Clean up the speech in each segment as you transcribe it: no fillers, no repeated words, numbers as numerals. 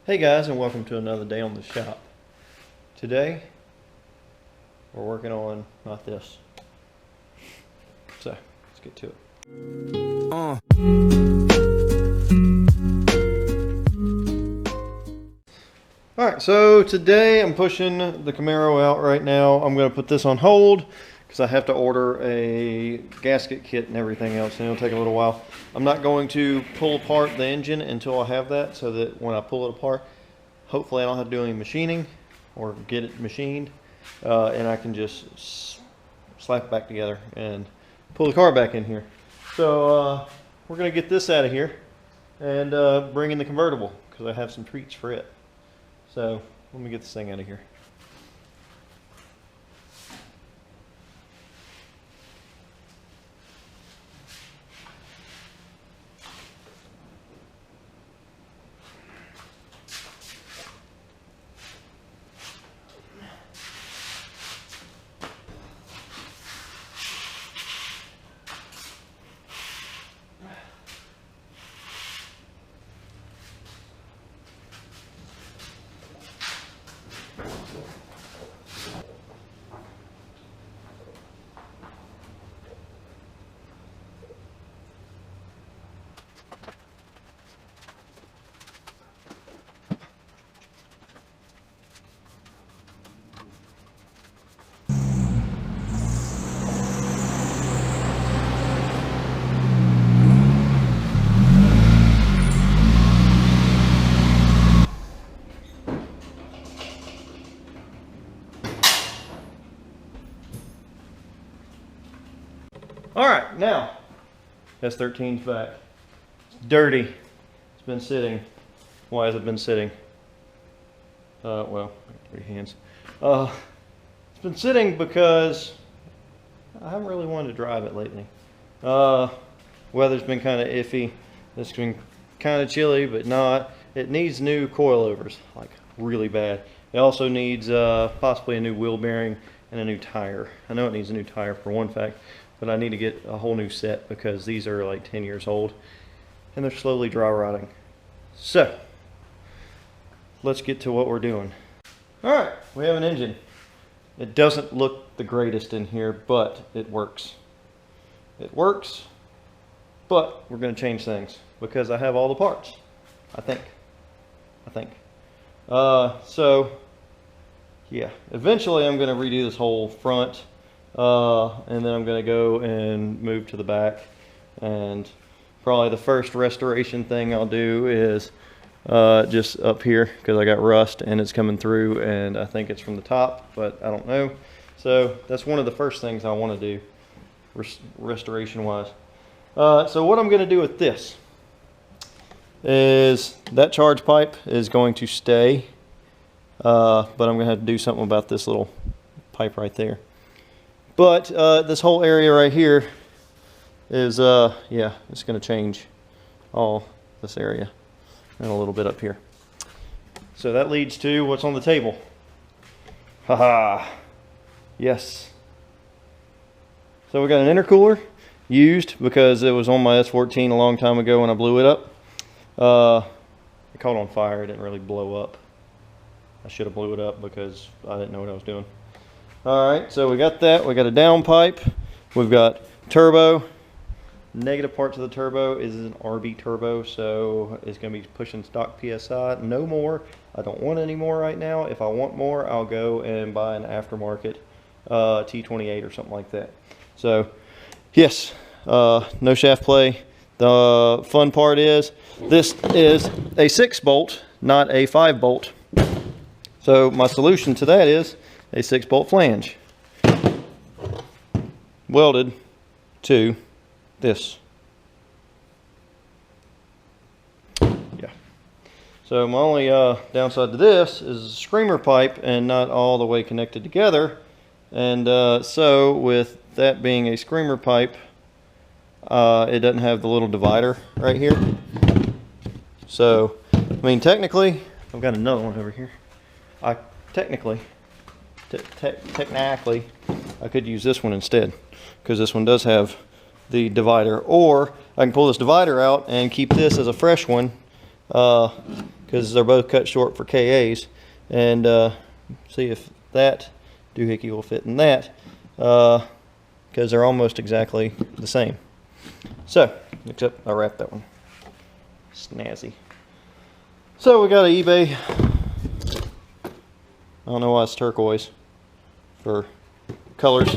Hey guys, and welcome to another day on the shop. Today we're working on not this. So let's get to it. Alright, so today I'm pushing the Camaro out right now. I'm going to put this on hold because I have to order a gasket kit and everything else, and it'll take a little while. I'm not going to pull apart the engine until I have that, so that when I pull it apart, hopefully I don't have to do any machining or get it machined, and I can just slap it back together and pull the car back in here. So we're going to get this out of here and bring in the convertible because I have some treats for it. So let me get this thing out of here. All right, now S13's back. It's dirty. It's been sitting. Why has it been sitting? Well, 3 hands. It's been sitting because I haven't really wanted to drive it lately. Weather's been kind of iffy. It's been kind of chilly, but not. It needs new coilovers, like really bad. It also needs possibly a new wheel bearing and a new tire. I know it needs a new tire for one fact, but I need to get a whole new set because these are like 10 years old and they're slowly dry rotting. So let's get to what we're doing. All right, we have an engine. It doesn't look the greatest in here, but it works. It works, but we're going to change things because I have all the parts. I think. So yeah, eventually I'm going to redo this whole front. And then I'm going to go and move to the back, and probably the first restoration thing I'll do is just up here because I got rust and it's coming through, and I think it's from the top, but I don't know. So that's one of the first things I want to do restoration wise. So what I'm going to do with this is that charge pipe is going to stay, but I'm going to have to do something about this little pipe right there. But this whole area right here is, yeah, it's going to change all this area and a little bit up here. So that leads to what's on the table. Haha, yes. So we got an intercooler used because it was on my S14 a long time ago when I blew it up. It caught on fire. It didn't really blow up. I should have blew it up because I didn't know what I was doing. Alright, so we got that. We got a down pipe. We've got turbo. Negative parts of the turbo is an RB turbo, so it's going to be pushing stock PSI. No more. I don't want any more right now. If I want more, I'll go and buy an aftermarket T28 or something like that. So, yes, no shaft play. The fun part is this is a 6-bolt, not a 5-bolt. So my solution to that is a 6-bolt flange welded to this. Yeah. So my only downside to this is a screamer pipe and not all the way connected together. And so with that being a screamer pipe, it doesn't have the little divider right here. So, I mean, technically, I've got another one over here. Technically, I could use this one instead, because this one does have the divider, or I can pull this divider out and keep this as a fresh one because they're both cut short for KAs, and see if that doohickey will fit in that, because they're almost exactly the same. So, except I wrapped that one. Snazzy. So we got an eBay. I don't know why it's turquoise for colors.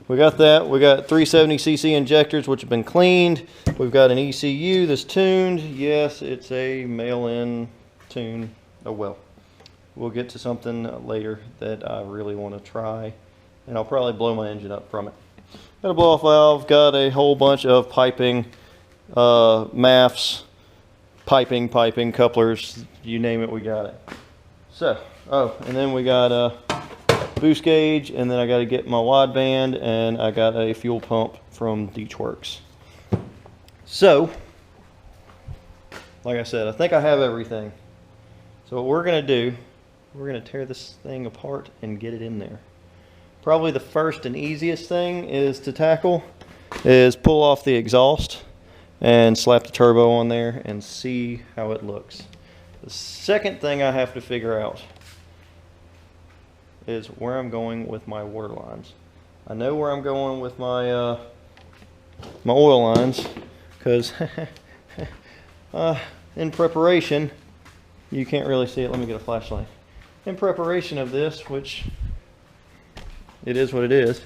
We got that. We got 370cc injectors, which have been cleaned. We've got an ECU that's tuned. Yes, it's a mail-in tune. Oh well. We'll get to something later that I really want to try, and I'll probably blow my engine up from it. Got a blow-off valve. Got a whole bunch of piping, MAFs, piping, couplers, you name it, we got it. So, oh, and then we got a boost gauge, and then I got to get my wideband, and I got a fuel pump from Deechworks. So, like I said, I think I have everything. So what we're going to do, we're going to tear this thing apart and get it in there. Probably the first and easiest thing is to tackle is pull off the exhaust and slap the turbo on there and see how it looks. The second thing I have to figure out is where I'm going with my water lines. I know where I'm going with my my oil lines, because in preparation, you can't really see it. Let me get a flashlight. In preparation of this, which it is what it is,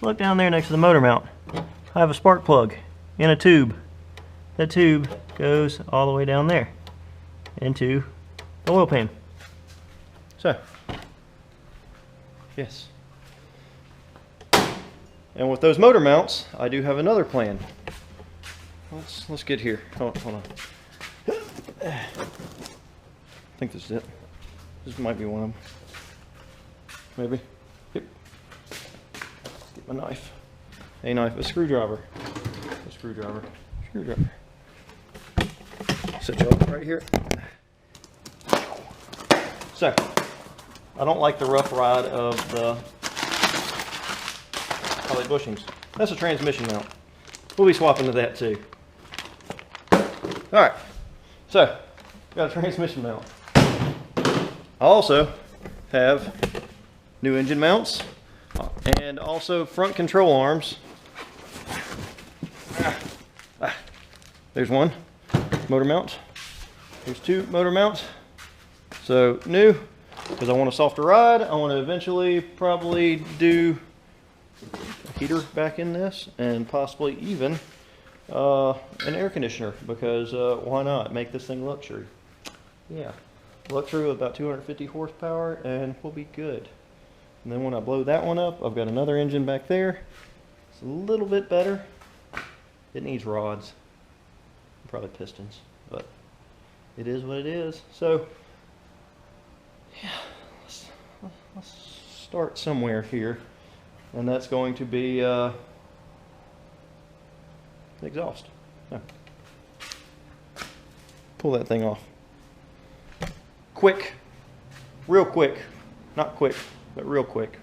look down there next to the motor mount. I have a spark plug in a tube. That tube goes all the way down there into the oil pan. So, yes. And with those motor mounts, I do have another plan. Let's get here. Hold on. I think this is it. This might be one of them. Maybe. Yep. Get my knife. A knife. A screwdriver. A screwdriver. Screwdriver. Set you up right here. So, I don't like the rough ride of the poly bushings. That's a transmission mount. We'll be swapping to that too. Alright, so, got a transmission mount. I also have new engine mounts and also front control arms. There's one motor mount. There's two motor mounts. So new, because I want a softer ride. I want to eventually probably do a heater back in this, and possibly even an air conditioner, because why not make this thing luxury? Yeah, luxury with about 250 horsepower, and we'll be good. And then when I blow that one up, I've got another engine back there. It's a little bit better. It needs rods, probably pistons, but it is what it is. So yeah, let's start somewhere here, and that's going to be exhaust. No. Pull that thing off. Quick, real quick, not quick, but real quick.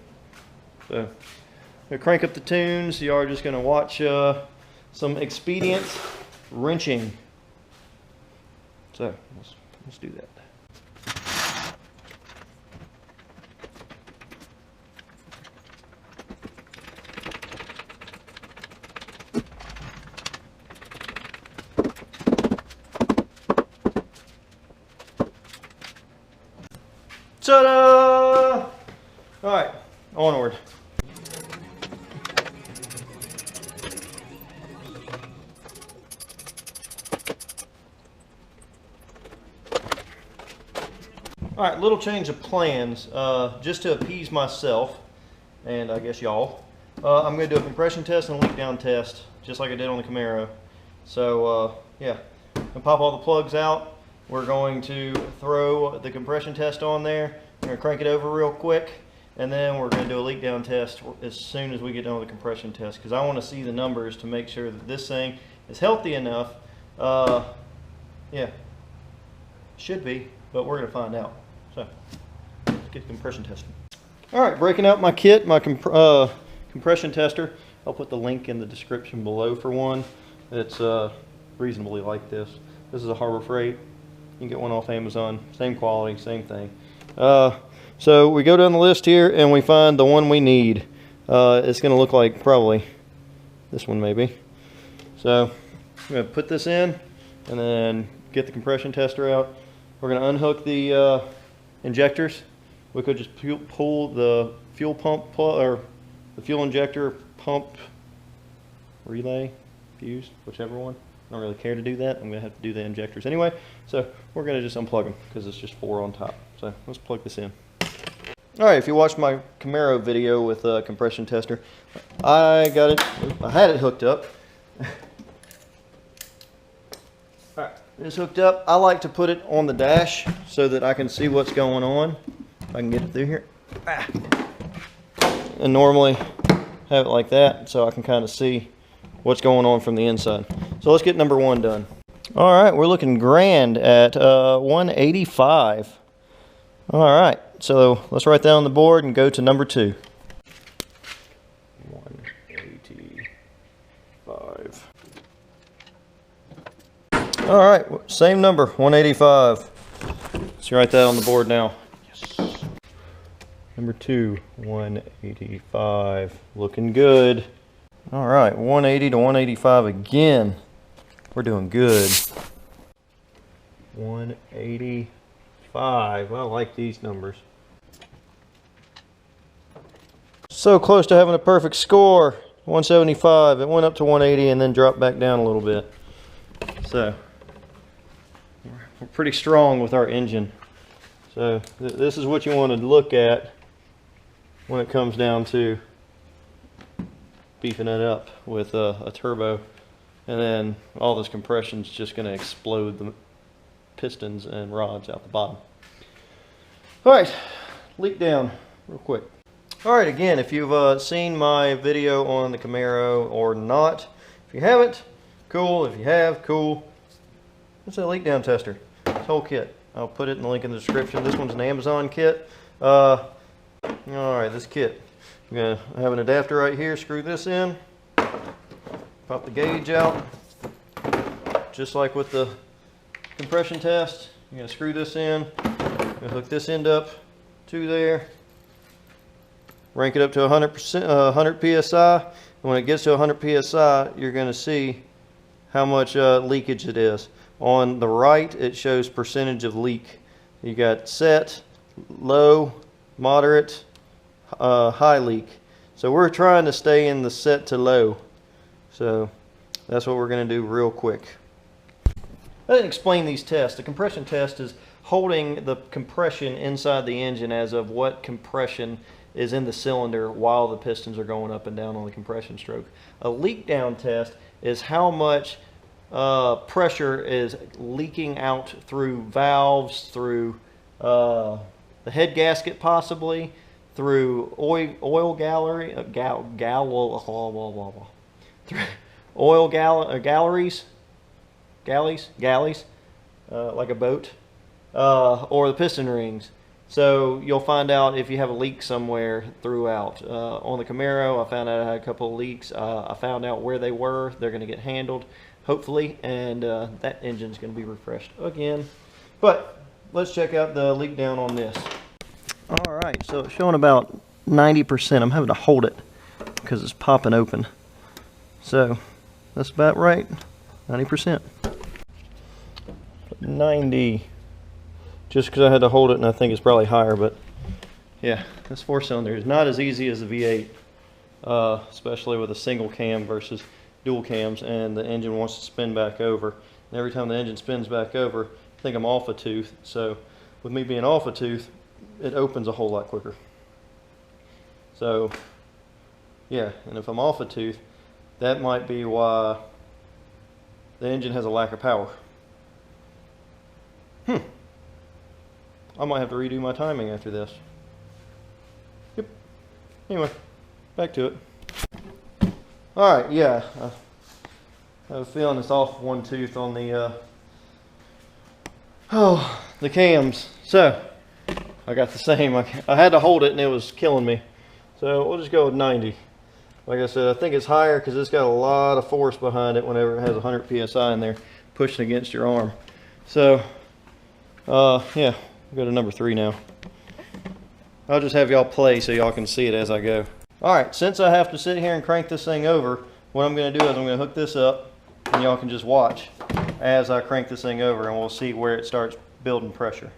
So we crank up the tunes. You are just going to watch some expedient wrenching. So let's do that. Ta-da! All right, onward. All right, little change of plans, just to appease myself, and I guess y'all. I'm going to do a compression test and a leak down test, just like I did on the Camaro. So, yeah, I'm going to pop all the plugs out. We're going to throw the compression test on there. We're going to crank it over real quick, and then we're going to do a leak down test as soon as we get done with the compression test, because I want to see the numbers to make sure that this thing is healthy enough. Yeah, should be, but we're going to find out. So, let's get the compression testing. All right, breaking out my kit, my compression tester. I'll put the link in the description below for one. It's reasonably like this. This is a Harbor Freight. You can get one off Amazon. Same quality, same thing. So we go down the list here and we find the one we need. It's going to look like probably this one maybe. So I'm going to put this in and then get the compression tester out. We're going to unhook the injectors. We could just pull the fuel pump or the fuel injector pump relay fuse, whichever one. I don't really care to do that. I'm going to have to do the injectors anyway. So we're going to just unplug them because it's just 4 on top. So let's plug this in. All right, if you watched my Camaro video with a compression tester, I had it hooked up. All right, it's hooked up. I like to put it on the dash so that I can see what's going on. If I can get it through here. And normally have it like that so I can kind of see what's going on from the inside. So let's get number 1 done. All right, we're looking grand at 185. All right, so let's write that on the board and go to number 2. 185. All right, same number, 185. Let's write that on the board now. Yes. Number 2, 185. Looking good. All right, 180 to 185 again. We're doing good. 185. I like these numbers. So close to having a perfect score. 175. It went up to 180 and then dropped back down a little bit. So we're pretty strong with our engine. So this is what you want to look at when it comes down to beefing it up with a turbo, and then all this compression is just going to explode the pistons and rods out the bottom. All right, leak down real quick. All right, again, if you've seen my video on the Camaro or not, if you haven't, cool. If you have, cool. It's a leak down tester. This whole kit. I'll put it in the link in the description. This one's an Amazon kit. All right, this kit. I'm going to have an adapter right here, screw this in, pop the gauge out, just like with the compression test. You're going to screw this in, going to hook this end up to there, rank it up to 100 psi, and when it gets to 100 psi, you're going to see how much leakage it is. On the right, it shows percentage of leak. You got set, low, moderate, high leak. So we're trying to stay in the set to low. So that's what we're going to do real quick. I didn't explain these tests. The compression test is holding the compression inside the engine as of what compression is in the cylinder while the pistons are going up and down on the compression stroke. A leak down test is how much pressure is leaking out through valves, through the head gasket possibly, through oil gallery, galleries, like a boat, or the piston rings. So you'll find out if you have a leak somewhere throughout. On the Camaro, I found out I had a couple of leaks. I found out where they were. They're going to get handled, hopefully, and that engine's going to be refreshed again. But let's check out the leak down on this. All right, so it's showing about 90%. I'm having to hold it because it's popping open. So that's about right, 90%. 90, just because I had to hold it, and I think it's probably higher, but yeah, this 4-cylinder is not as easy as the V8, especially with a single cam versus dual cams, and the engine wants to spin back over. And every time the engine spins back over, I think I'm off a tooth. So with me being off a tooth, it opens a whole lot quicker. So yeah, and if I'm off a tooth, that might be why the engine has a lack of power. I might have to redo my timing after this. Yep. Anyway, back to it. All right, yeah, I have a feeling it's off one tooth on the the cams. So I got the same. I had to hold it and it was killing me. So we'll just go with 90. Like I said, I think it's higher because it's got a lot of force behind it whenever it has 100 psi in there pushing against your arm. So Yeah, we'll go to number 3 now. I'll just have y'all play so y'all can see it as I go. Alright, since I have to sit here and crank this thing over, what I'm going to do is I'm going to hook this up and y'all can just watch as I crank this thing over, and we'll see where it starts building pressure.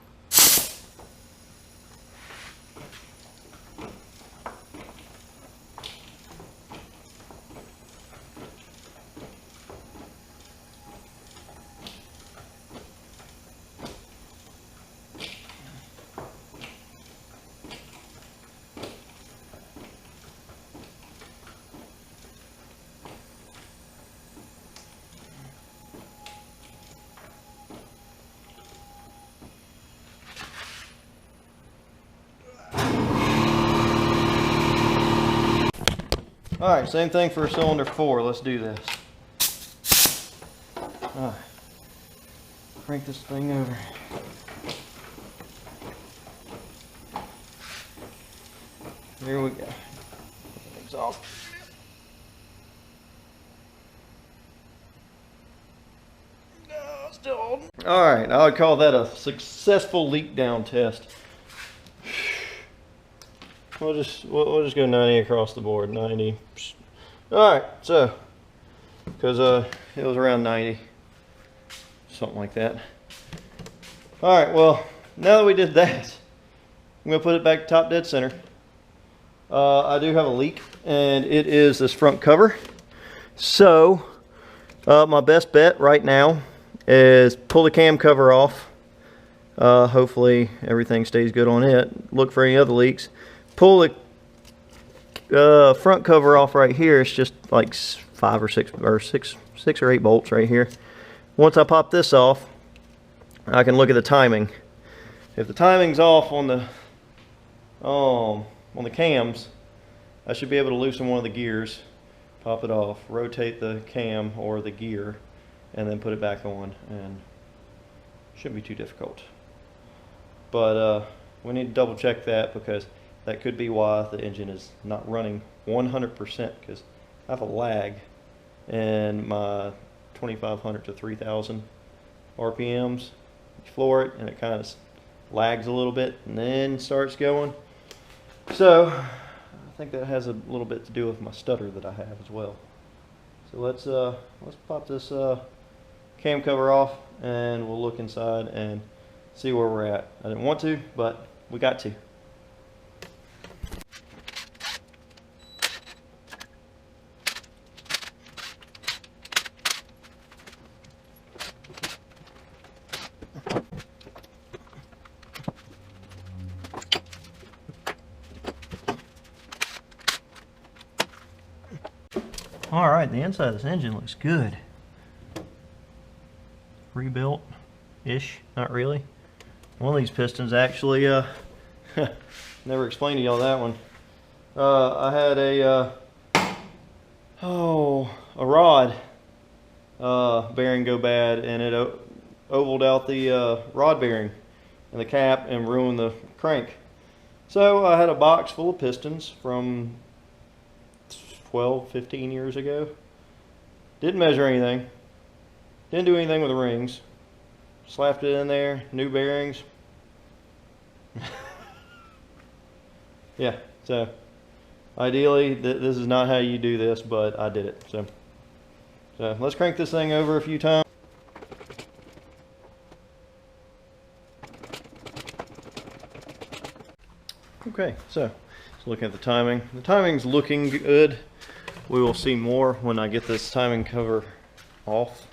Alright, same thing for cylinder 4. Let's do this. Alright. Crank this thing over. Here we go. Exhaust. No, still holding. Alright, I would call that a successful leak down test. We'll just go 90 across the board. 90. Alright, so because it was around 90, something like that. Alright, well, now that we did that, I'm gonna put it back top dead center. I do have a leak, and it is this front cover. So my best bet right now is pull the cam cover off. Hopefully everything stays good on it. Look for any other leaks. Pull the front cover off right here. It's just like 5 or 6 or 8 bolts right here. Once I pop this off, I can look at the timing. If the timing's off on the cams, I should be able to loosen one of the gears, pop it off, rotate the cam or the gear, and then put it back on, and it shouldn't be too difficult. But we need to double check that, because that could be why the engine is not running 100%, because I have a lag in my 2500 to 3000 RPMs. You floor it and it kind of lags a little bit and then starts going. So I think that has a little bit to do with my stutter that I have as well. So let's pop this cam cover off, and we'll look inside and see where we're at. I didn't want to, but we got to. Alright, the inside of this engine looks good. Rebuilt-ish, not really. One of these pistons actually, never explained to y'all that one. I had a rod bearing go bad, and it ovaled out the rod bearing and the cap and ruined the crank. So I had a box full of pistons from 12-15 years ago. Didn't measure anything, didn't do anything with the rings, slapped it in there, new bearings. Yeah, so ideally this is not how you do this, but I did it. So let's crank this thing over a few times. Okay, so looking at the timing. The timing's looking good. We will see more when I get this timing cover off.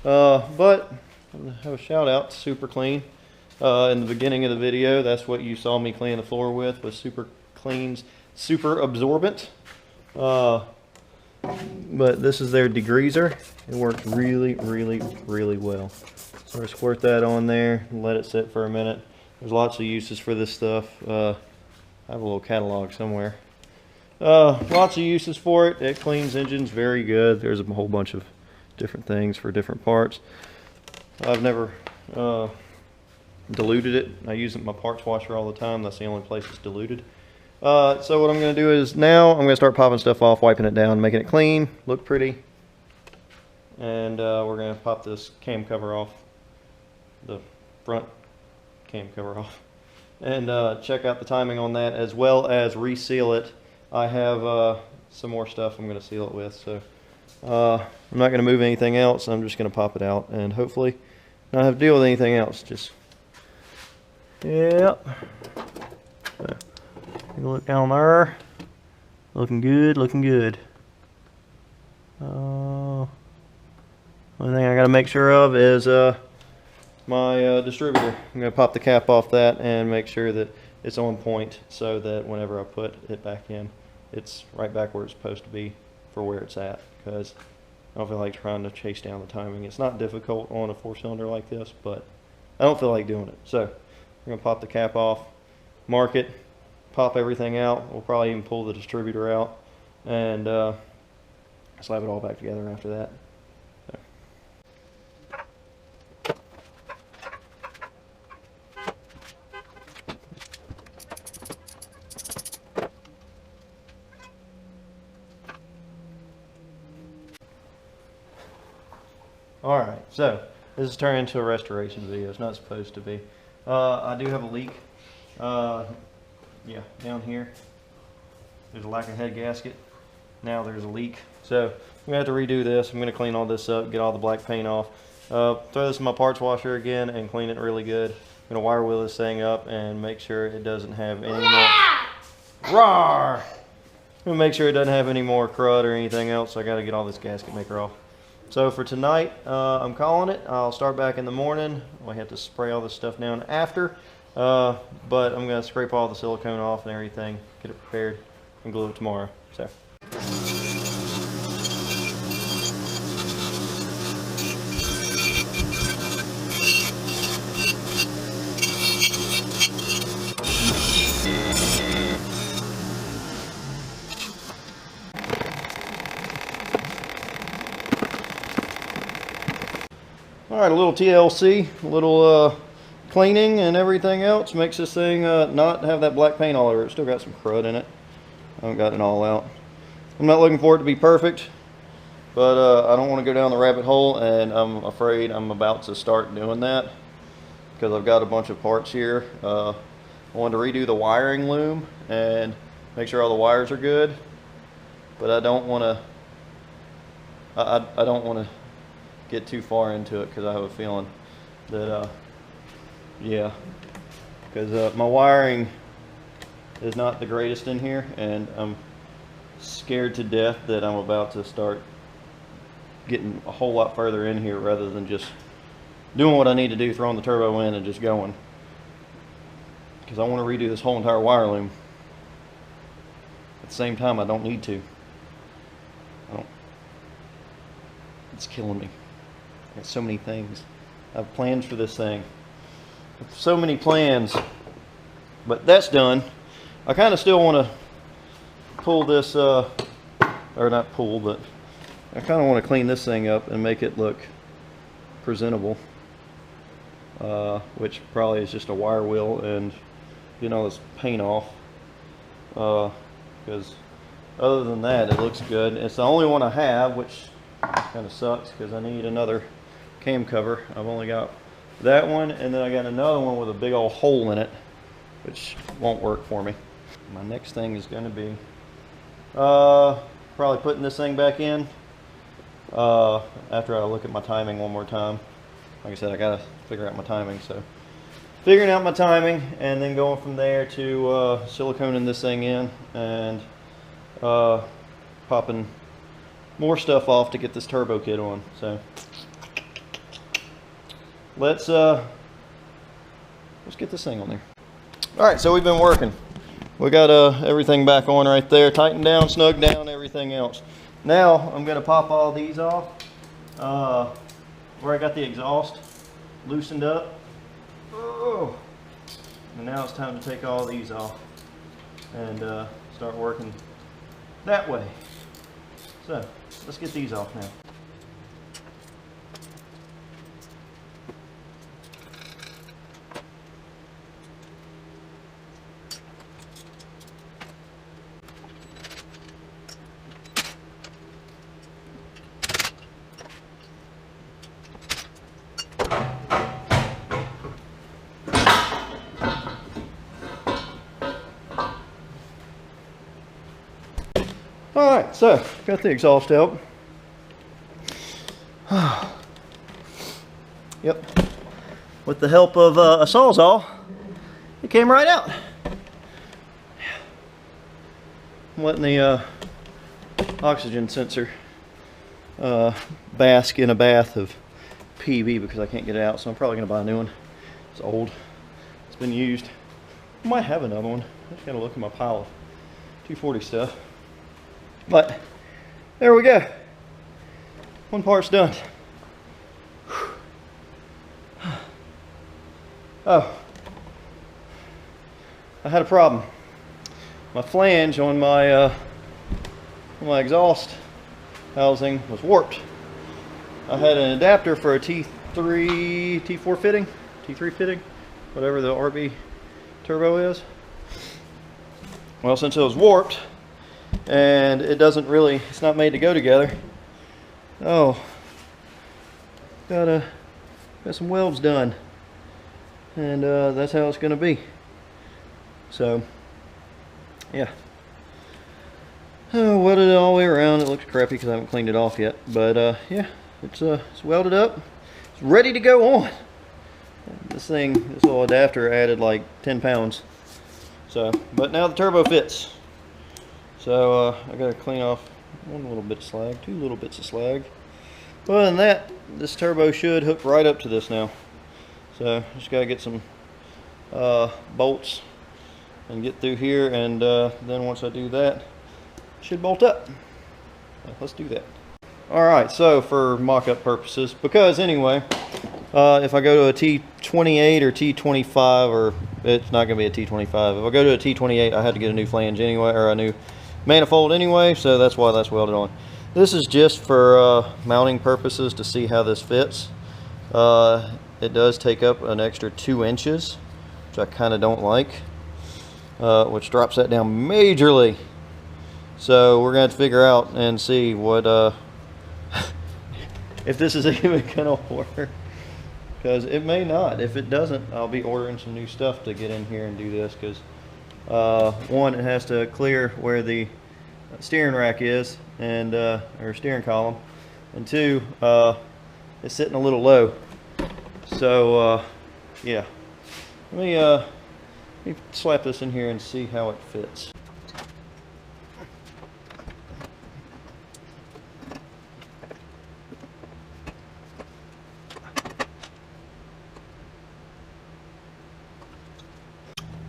But I'm gonna have a shout out to Super Clean. In the beginning of the video, that's what you saw me clean the floor with, was Super Clean's Super Absorbent. But this is their degreaser. It works really, really, really well. So I squirt that on there and let it sit for a minute. There's lots of uses for this stuff. I have a little catalog somewhere. Lots of uses for it. It cleans engines very good. There's a whole bunch of different things for different parts. I've never diluted it. I use it in my parts washer all the time. That's the only place it's diluted. So what I'm going to do is now I'm going to start popping stuff off, wiping it down, making it clean, look pretty. And we're going to pop this cam cover off the front cam cover off. And check out the timing on that, as well as reseal it. I have some more stuff I'm going to seal it with, so I'm not going to move anything else. I'm just going to pop it out and hopefully not have to deal with anything else. Just, yep. So, take a look down there. Looking good, looking good. One thing I got to make sure of is my distributor. I'm going to pop the cap off that and make sure that it's on point so that whenever I put it back in, it's right back where it's supposed to be for where it's at, because I don't feel like trying to chase down the timing. It's not difficult on a 4-cylinder like this, but I don't feel like doing it. So I'm going to pop the cap off, mark it, pop everything out. We'll probably even pull the distributor out and slap it all back together after that. So. Alright, so this is turning into a restoration video. It's not supposed to be. I do have a leak. Yeah, down here. There's a lack of head gasket. Now there's a leak. So I'm going to have to redo this. I'm going to clean all this up, get all the black paint off. Throw this in my parts washer again and clean it really good. I'm going to wire wheel this thing up and make sure it doesn't have any more... Rawr! I'm going to make sure it doesn't have any more crud or anything else. So I got to get all this gasket maker off. So for tonight, I'm calling it. I'll start back in the morning. I have to spray all this stuff down after. But I'm going to scrape all the silicone off and everything, get it prepared, and glue it tomorrow. So. Alright, a little TLC, a little cleaning and everything else makes this thing not have that black paint all over it. Still got some crud in it. I haven't gotten it all out. I'm not looking for it to be perfect, but I don't want to go down the rabbit hole, and I'm afraid I'm about to start doing that because I've got a bunch of parts here. I wanted to redo the wiring loom and make sure all the wires are good, but I don't want to I don't want to get too far into it because I have a feeling that yeah, because my wiring is not the greatest in here, and I'm scared to death that I'm about to start getting a whole lot further in here rather than just doing what I need to do, throwing the turbo in and just going, because I want to redo this whole entire wire loom. At the same time, I don't need to. It's killing me. I got so many things. I have plans for this thing. So many plans, but that's done. I kind of still want to pull this, or not pull, but I kind of want to clean this thing up and make it look presentable, which probably is just a wire wheel and getting all this paint off, because other than that it looks good. It's the only one I have, which kind of sucks because I need another cam cover. I've only got that one, and then I got another one with a big old hole in it, which won't work for me. My next thing is going to be probably putting this thing back in after I look at my timing one more time. Like I said, I got to figure out my timing, so figuring out my timing and then going from there to siliconing this thing in and popping more stuff off to get this turbo kit on. So let's get this thing on there. All right, so we've been working. We got everything back on right there, tightened down, snugged down, everything else. Now I'm going to pop all these off where I got the exhaust loosened up. Oh. And now it's time to take all these off and start working that way. So let's get these off now. Alright, so got the exhaust out. Yep. With the help of a Sawzall, it came right out. I'm letting the oxygen sensor bask in a bath of PB because I can't get it out, so I'm probably going to buy a new one. It's old. It's been used. I might have another one. I just got to look at my pile of 240 stuff. But there we go. One part's done. Oh, I had a problem. My flange on my exhaust housing was warped. I had an adapter for a T4 fitting, T3 fitting, whatever the RB turbo is. Well, since it was warped and it doesn't really, it's not made to go together. Oh, got some welds done, and that's how it's going to be. So, yeah. Oh, welded it all the way around. It looks crappy because I haven't cleaned it off yet, but yeah, it's welded up. It's ready to go on. This little adapter added like 10 pounds. So, but now the turbo fits. So I got to clean off one little bit of slag, 2 little bits of slag. Other than that, this turbo should hook right up to this now. So just got to get some bolts and get through here, and then once I do that, it should bolt up. So let's do that. Alright, so for mock-up purposes, because anyway, if I go to a T28 or T25, or it's not going to be a T25, if I go to a T28, I had to get a new flange anyway, or a new manifold anyway, so that's why that's welded on. This is just for mounting purposes to see how this fits. It does take up an extra 2 inches, which I kind of don't like, which drops that down majorly. So we're going to have to figure out and see what if this is even going to work, because it may not. If it doesn't, I'll be ordering some new stuff to get in here and do this, because one, it has to clear where the steering rack is, and or steering column, and 2, it's sitting a little low. So yeah, let me slap this in here and see how it fits.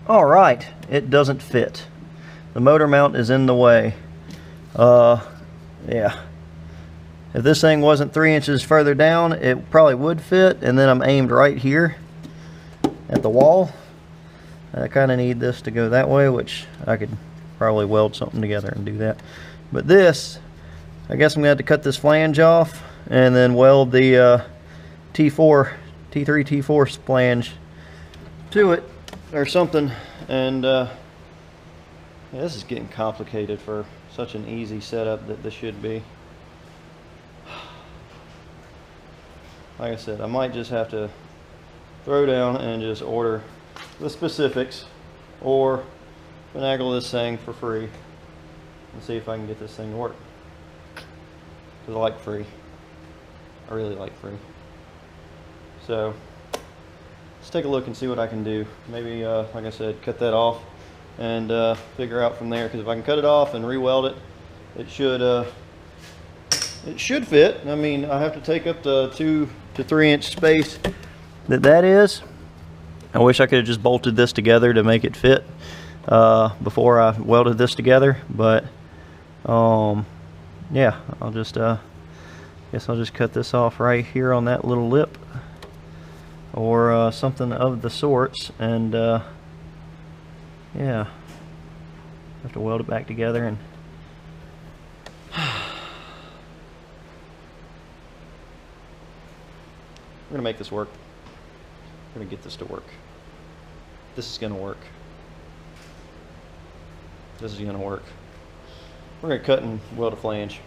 All right, it doesn't fit. The motor mount is in the way. Yeah. If this thing wasn't 3 inches further down, it probably would fit, and then I'm aimed right here at the wall. I kind of need this to go that way, which I could probably weld something together and do that. But this, I guess I'm going to have to cut this flange off and then weld the T3 T4 flange to it or something. And yeah, this is getting complicated for such an easy setup that this should be. Like I said, I might just have to throw down and just order the specifics, or finagle this thing for free and see if I can get this thing to work. Because I like free. I really like free. So let's take a look and see what I can do. Maybe, like I said, cut that off and figure out from there. Because if I can cut it off and re-weld it, it should fit. I mean, I have to take up the 2 to 3 inch space that is. I wish I could have just bolted this together to make it fit before I welded this together, but yeah, I'll just guess I'll just cut this off right here on that little lip, or something of the sorts, and yeah, have to weld it back together. And we're gonna make this work. We're gonna get this to work. This is gonna work. This is gonna work. We're gonna cut and weld a flange.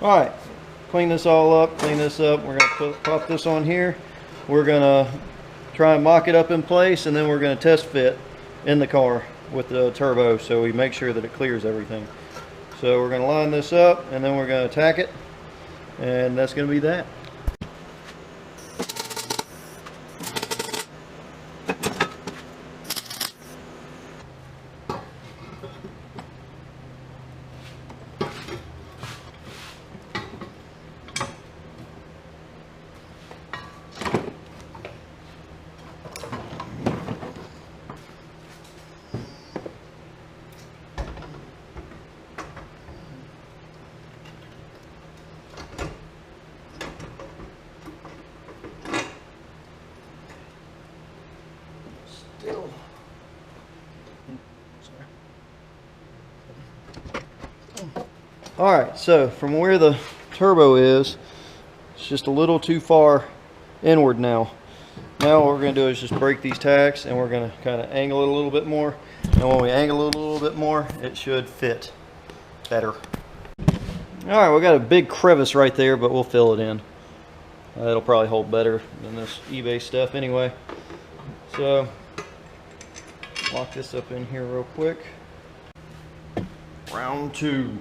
All right, clean this all up, clean this up. We're gonna pop this on here. We're gonna try and mock it up in place, and then we're gonna test fit in the car with the turbo so we make sure that it clears everything. So we're gonna line this up, and then we're gonna tack it, and that's gonna be that. Alright, so from where the turbo is, it's just a little too far inward now. Now what we're going to do is just break these tacks, and we're going to kind of angle it a little bit more. And when we angle it a little bit more, it should fit better. Alright, we got a big crevice right there, but we'll fill it in. It'll probably hold better than this eBay stuff anyway. So, lock this up in here real quick. Round 2.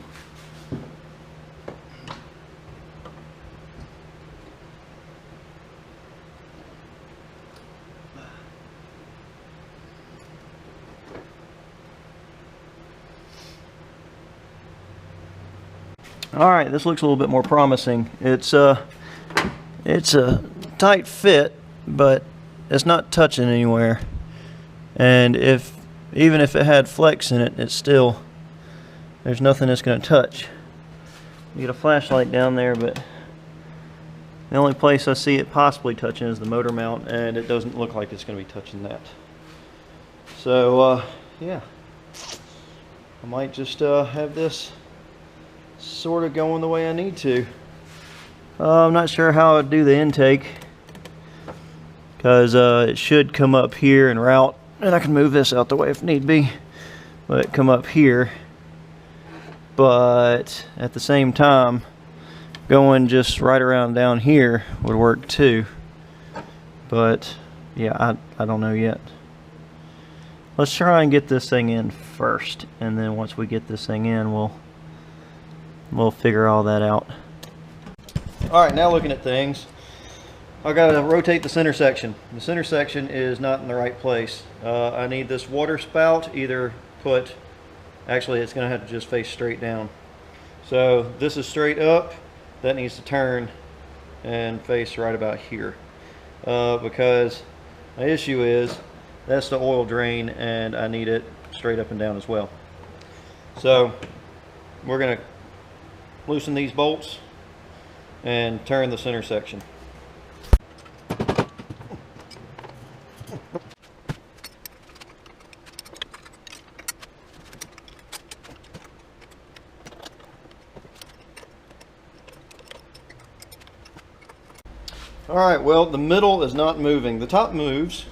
All right, this looks a little bit more promising. It's a tight fit, but it's not touching anywhere. And even if it had flex in it, it's still, there's nothing that's going to touch. You get a flashlight down there, but the only place I see it possibly touching is the motor mount, and it doesn't look like it's going to be touching that. So yeah, I might just have this sort of going the way I need to. I'm not sure how I'd do the intake, because it should come up here and route, and I can move this out the way if need be, but come up here. But at the same time, going just right around down here would work too. But yeah, I don't know yet. Let's try and get this thing in first, and then once we get this thing in, we'll figure all that out. Alright, now looking at things, I gotta rotate the center section. The center section is not in the right place. I need this water spout either put, actually it's gonna have to just face straight down. So this is straight up, that needs to turn and face right about here. Because my issue is, that's the oil drain, and I need it straight up and down as well. So we're gonna loosen these bolts and turn the center section. Alright, well, the middle is not moving. The top moves.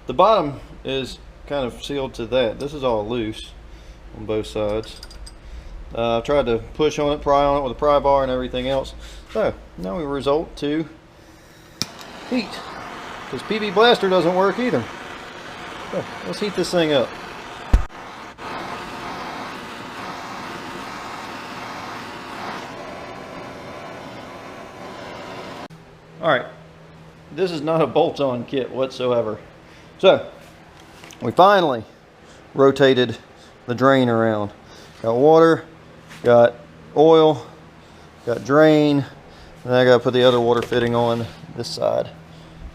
The bottom is kind of sealed to that. This is all loose on both sides. I tried to push on it, pry on it with a pry bar and everything else. So now we result to heat, because PB Blaster doesn't work either. So let's heat this thing up. Alright, this is not a bolt-on kit whatsoever. So we finally rotated the drain around. Got water, got oil, got drain, and I got to put the other water fitting on this side.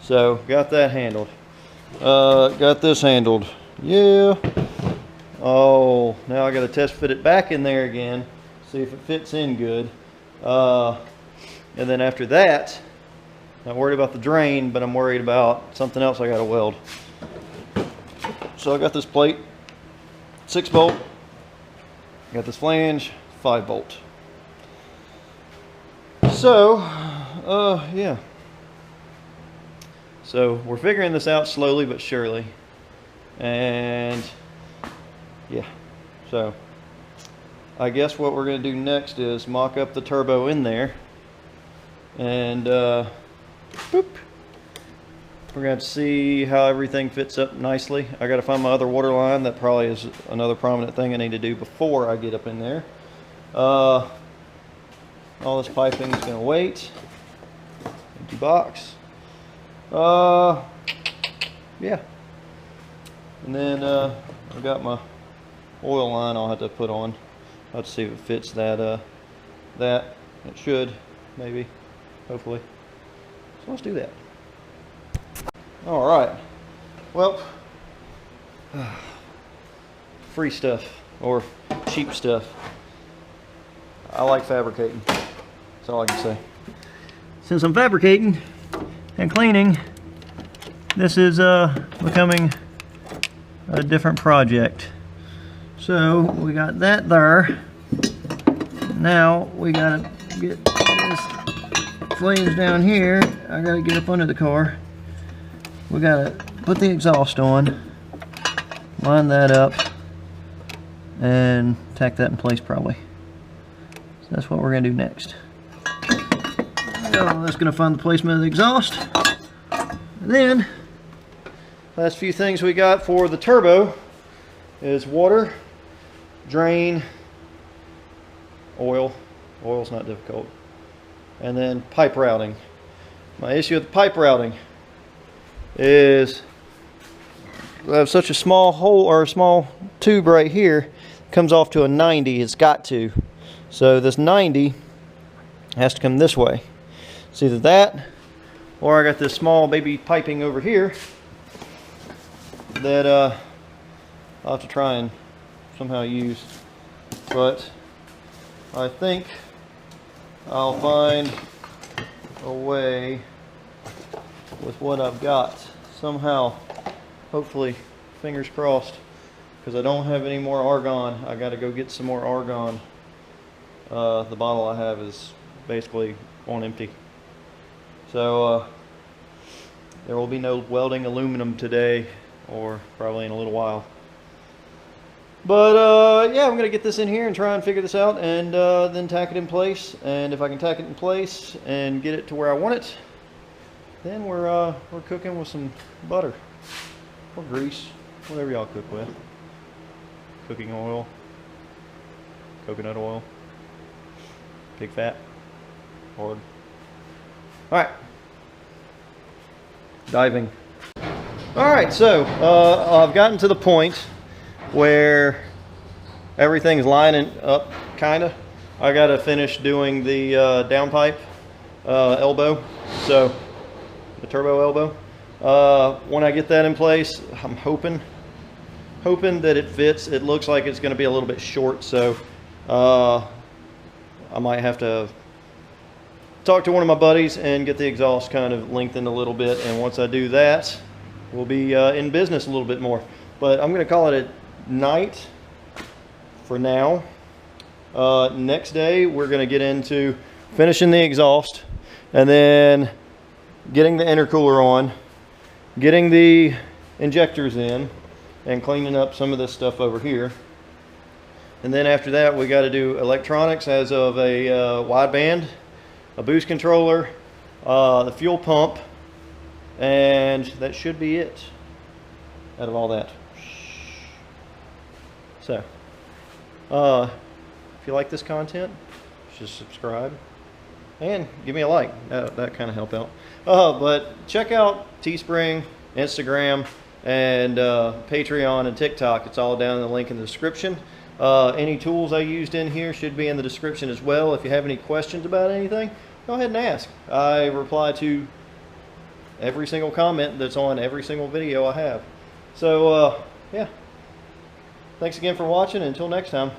So got that handled. Got this handled. Yeah. Oh, now I got to test fit it back in there again, see if it fits in good. And then after that, not worried about the drain, but I'm worried about something else I got to weld. So I got this plate, 6 bolt. Got this flange, 5 bolt. So, yeah. So we're figuring this out slowly but surely. And yeah, so I guess what we're going to do next is mock up the turbo in there, and boop. We're going to see how everything fits up nicely. I got to find my other water line. That probably is another prominent thing I need to do before I get up in there. All this piping is going to wait. Empty box. Yeah. And then I've got my oil line I'll have to put on. I'll have to see if it fits that. It should, maybe, hopefully. So let's do that. All right. Well, free stuff or cheap stuff. I like fabricating. That's all I can say. Since I'm fabricating and cleaning, this is becoming a different project. So we got that there. Now we gotta get this flames down here. I gotta get up under the car. We gotta put the exhaust on, line that up, and tack that in place probably. So that's what we're gonna do next. So that's gonna find the placement of the exhaust. And then, last few things we got for the turbo is water, drain, oil. Oil's not difficult. And then pipe routing. My issue with the pipe routing is I have such a small hole or a small tube right here. It comes off to a 90. It's got to. So this 90 has to come this way. It's either that or I got this small baby piping over here that I'll have to try and somehow use. But I think I'll find a way with what I've got somehow, hopefully, fingers crossed, because I don't have any more argon. I got to go get some more argon. The bottle I have is basically on empty. So there will be no welding aluminum today, or probably in a little while. But yeah, I'm gonna get this in here and try and figure this out, and then tack it in place. And if I can tack it in place and get it to where I want it, then we're cooking with some butter or grease, whatever y'all cook with. Cooking oil, coconut oil, pig fat, hard. All right, diving. All right, so I've gotten to the point where everything's lining up, kinda. I gotta finish doing the downpipe elbow, so the turbo elbow. When I get that in place, I'm hoping that it fits. It looks like it's gonna be a little bit short, so I might have to talk to one of my buddies and get the exhaust kind of lengthened a little bit, and once I do that, we'll be in business a little bit more. But I'm gonna call it a night for now. Next day we're going to get into finishing the exhaust and then getting the intercooler on, getting the injectors in, and cleaning up some of this stuff over here. And then after that we got to do electronics as of a wideband, a boost controller, the fuel pump, and that should be it out of all that. So, if you like this content, just subscribe and give me a like. That kind of help out. But check out Teespring, Instagram, and Patreon and TikTok. It's all down in the link in the description. Any tools I used in here should be in the description as well. If you have any questions about anything, go ahead and ask. I reply to every single comment that's on every single video I have. So, yeah. Thanks again for watching. Until next time.